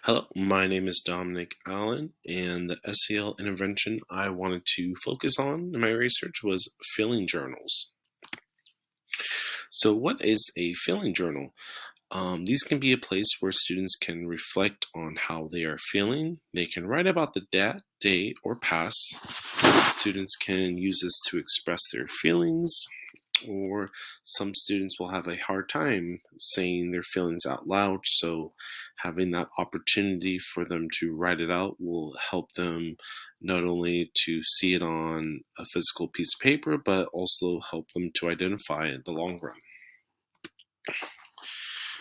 Hello, my name is Dominic Allen, and the SEL intervention I wanted to focus on in my research was feeling journals. So, what is a feeling journal? These can be a place where students can reflect on how they are feeling. They can write about the day or past. Students can use this to express their feelings, or some students will have a hard time saying their feelings out loud. So, having that opportunity for them to write it out will help them not only to see it on a physical piece of paper, but also help them to identify it in the long run.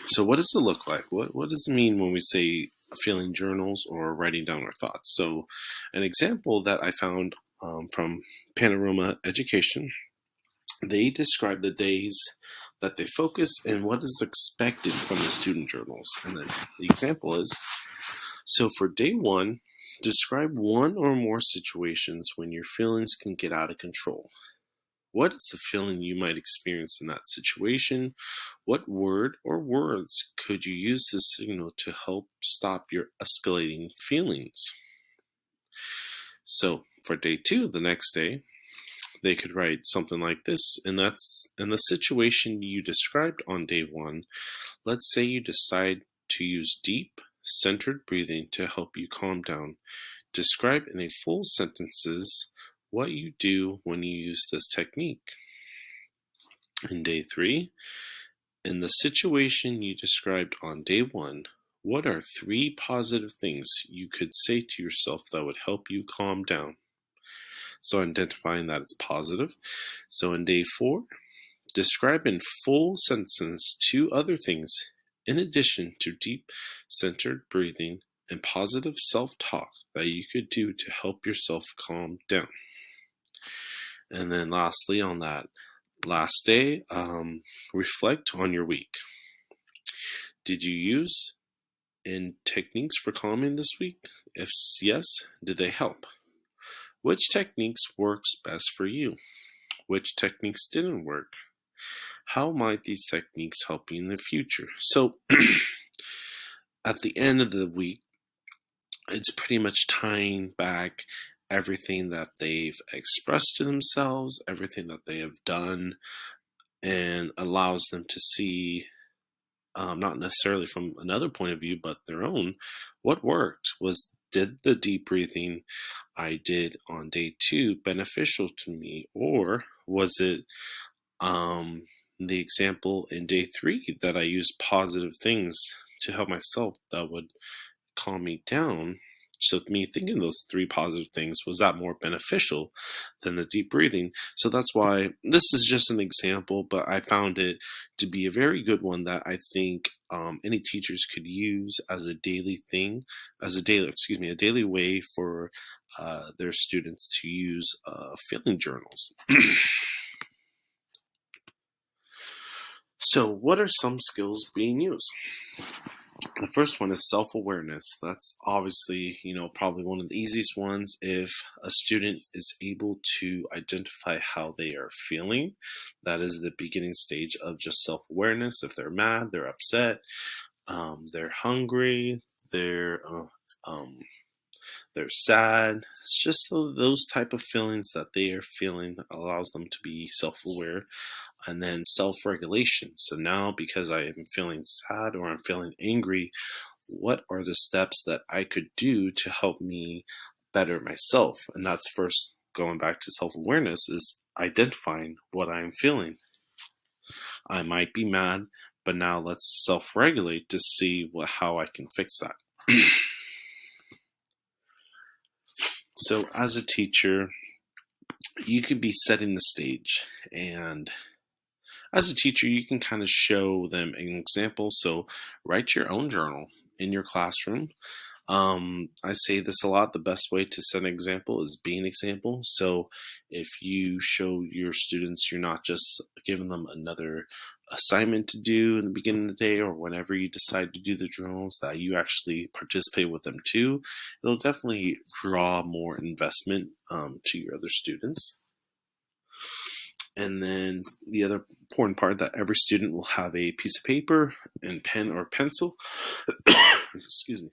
So, what does it look like? What does it mean when we say feeling journals or writing down our thoughts? So, an example that I found from Panorama Education, they describe the days that they focus and what is expected from the student journals. And then the example is, so for day one, describe one or more situations when your feelings can get out of control. What is the feeling you might experience in that situation? What word or words could you use to signal to help stop your escalating feelings? So for day two, the next day, they could write something like this, and that's in the situation you described on day one. Let's say you decide to use deep, centered breathing to help you calm down. Describe in a full sentences what you do when you use this technique. In day three, in the situation you described on day one, what are three positive things you could say to yourself that would help you calm down? So identifying that it's positive. So in day four, describe in full sentences two other things in addition to deep, centered breathing and positive self-talk that you could do to help yourself calm down. And then lastly, on that last day, reflect on your week. Did you use in techniques for calming this week? If yes, did they help? Which techniques works best for you? Which techniques didn't work? How might these techniques help you in the future? So at the end of the week, it's pretty much tying back everything that they've expressed to themselves, everything that they have done, and allows them to see, not necessarily from another point of view, but their own, what worked. Did the deep breathing I did on day two beneficial to me, or was it the example in day three that I used positive things to help myself that would calm me down? So me thinking those three positive things, was that more beneficial than the deep breathing? So that's why this is just an example, but I found it to be a very good one that I think any teachers could use as a daily thing, a daily way for their students to use feeling journals. So what are some skills being used? The first one is self-awareness. That's obviously, probably one of the easiest ones. If a student is able to identify how they are feeling, that is the beginning stage of just self-awareness. If they're mad, they're upset, they're hungry, um, they're sad. It's just those type of feelings that they are feeling allows them to be self-aware. And then self-regulation. So now, because I am feeling sad or I'm feeling angry, what are the steps that I could do to help me better myself? And that's first going back to self-awareness, is identifying what I'm feeling. I might be mad, but now let's self-regulate to see how I can fix that. So as a teacher, you could be setting the stage, and as a teacher, you can kind of show them an example. So write your own journal in your classroom. I say this a lot. The best way to set an example is be an example. So if you show your students, you're not just giving them another assignment to do in the beginning of the day or whenever you decide to do the journals, that you actually participate with them too, it'll definitely draw more investment to your other students. And then the other important part, that every student will have a piece of paper and pen or pencil. Excuse me.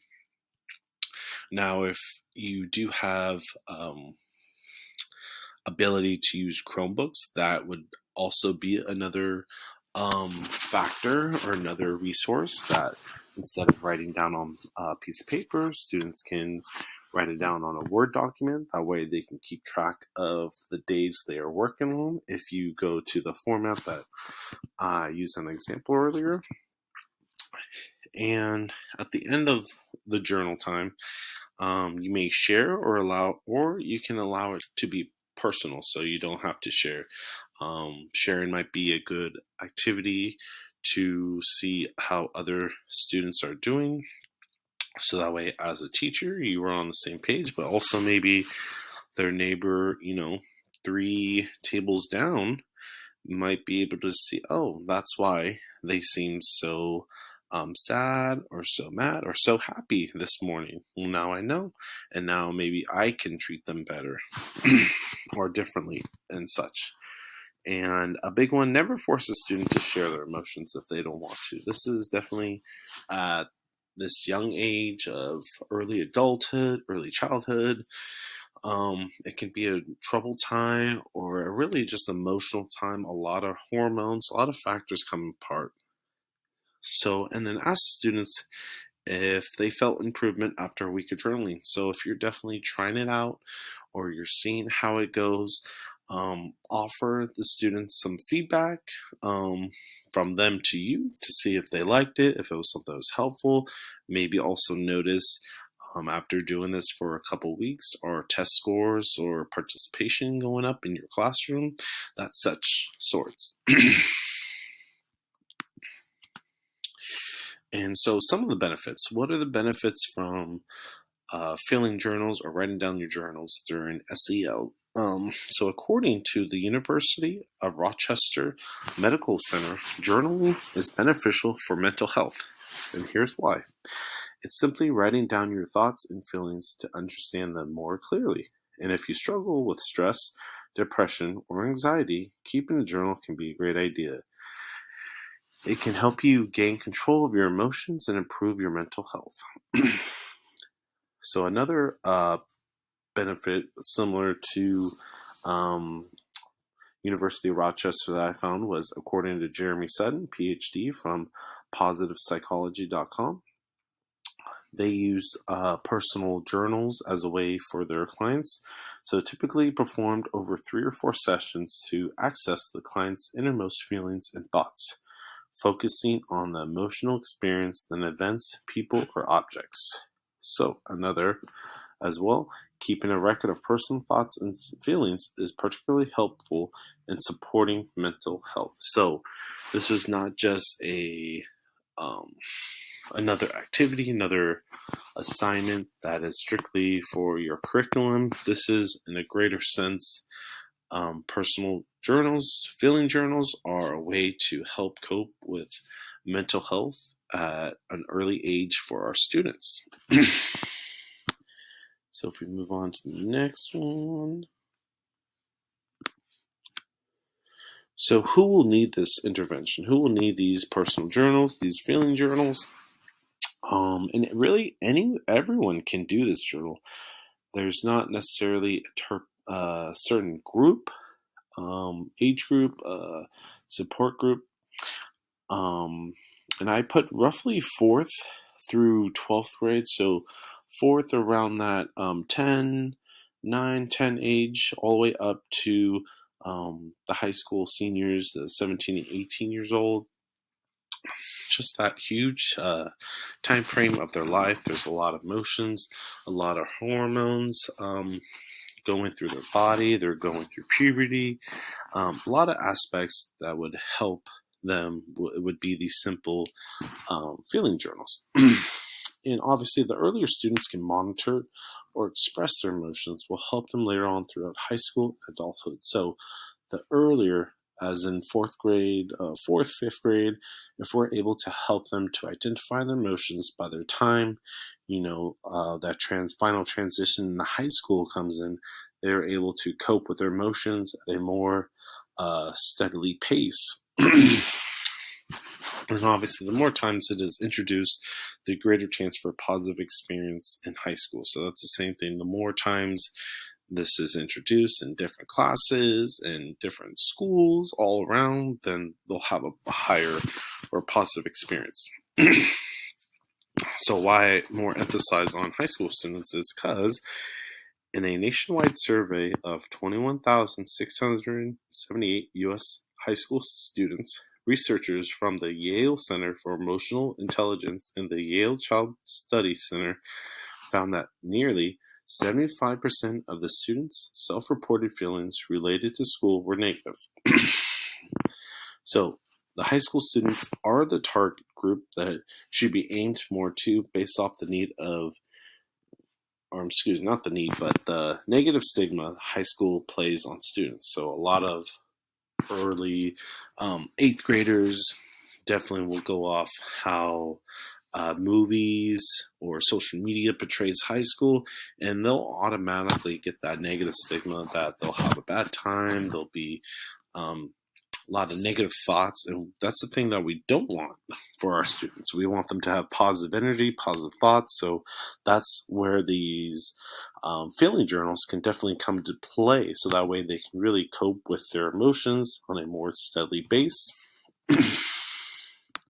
Now, if you do have ability to use Chromebooks, that would also be another factor or another resource that instead of writing down on a piece of paper, students can write it down on a Word document. That way they can keep track of the days they are working on. If you go to the format that I used an example earlier, and at the end of the journal time, you may share or you can allow it to be personal, so you don't have to share. Sharing might be a good activity to see how other students are doing. So that way, as a teacher, you are on the same page, but also maybe their neighbor, 3 tables down, might be able to see, oh, that's why they seem so sad or so mad or so happy this morning. Well, now I know, and now maybe I can treat them better or differently and such. And a big one, never force a student to share their emotions if they don't want to. This is definitely at this young age of early adulthood, early childhood. It can be a troubled time or a really just emotional time. A lot of hormones, a lot of factors come apart. So, and then ask students if they felt improvement after a week of journaling. So, if you're definitely trying it out or you're seeing how it goes, offer the students some feedback from them to you to see if they liked it, if it was something that was helpful. Maybe also notice after doing this for a couple weeks, are test scores or participation going up in your classroom, that such sorts. And so some of the benefits, what are the benefits from filling journals or writing down your journals during SEL? So according to the University of Rochester Medical Center, journaling is beneficial for mental health. And here's why. It's simply writing down your thoughts and feelings to understand them more clearly. And if you struggle with stress, depression, or anxiety, keeping a journal can be a great idea. It can help you gain control of your emotions and improve your mental health. So another benefit similar to University of Rochester that I found was, according to Jeremy Sutton, PhD from PositivePsychology.com, they use personal journals as a way for their clients. So typically performed over 3 or 4 sessions to access the client's innermost feelings and thoughts, focusing on the emotional experience than events, people, or objects. So another as well, keeping a record of personal thoughts and feelings is particularly helpful in supporting mental health. So this is not just another activity, another assignment that is strictly for your curriculum. This is, in a greater sense, personal journals. Feeling journals are a way to help cope with mental health at an early age for our students. So if we move on to the next one. So who will need this intervention? Who will need these personal journals, these feeling journals? And really, everyone can do this journal. There's not necessarily a certain group, age group, support group. And I put roughly 4th through 12th grade. So 4th around that 10, 9, 10 age, all the way up to the high school seniors, 17 and 18 years old. It's just that huge time frame of their life. There's a lot of emotions, a lot of hormones going through their body. They're going through puberty. A lot of aspects that would help them would be these simple feeling journals. And obviously, the earlier students can monitor or express their emotions will help them later on throughout high school and adulthood. So the earlier, as in 4th grade, 4th, 5th grade, if we're able to help them to identify their emotions by their time, that final transition in the high school comes in, they're able to cope with their emotions at a more steadily pace. And obviously, the more times it is introduced, the greater chance for a positive experience in high school. So that's the same thing. The more times this is introduced in different classes and different schools all around, then they'll have a higher or positive experience. So why more emphasize on high school students is because in a nationwide survey of 21,678 U.S. high school students, researchers from the Yale Center for Emotional Intelligence and the Yale Child Study Center found that nearly 75% of the students' self-reported feelings related to school were negative. So, the high school students are the target group that should be aimed more to based off the need of, or excuse me, not the need, but the negative stigma high school plays on students. So, a lot of early eighth graders definitely will go off how movies or social media portrays high school, and they'll automatically get that negative stigma that they'll have a bad time, there'll be a lot of negative thoughts, and that's the thing that we don't want for our students. We want them to have positive energy, positive thoughts, so that's where these feeling journals can definitely come to play, so that way they can really cope with their emotions on a more steady base.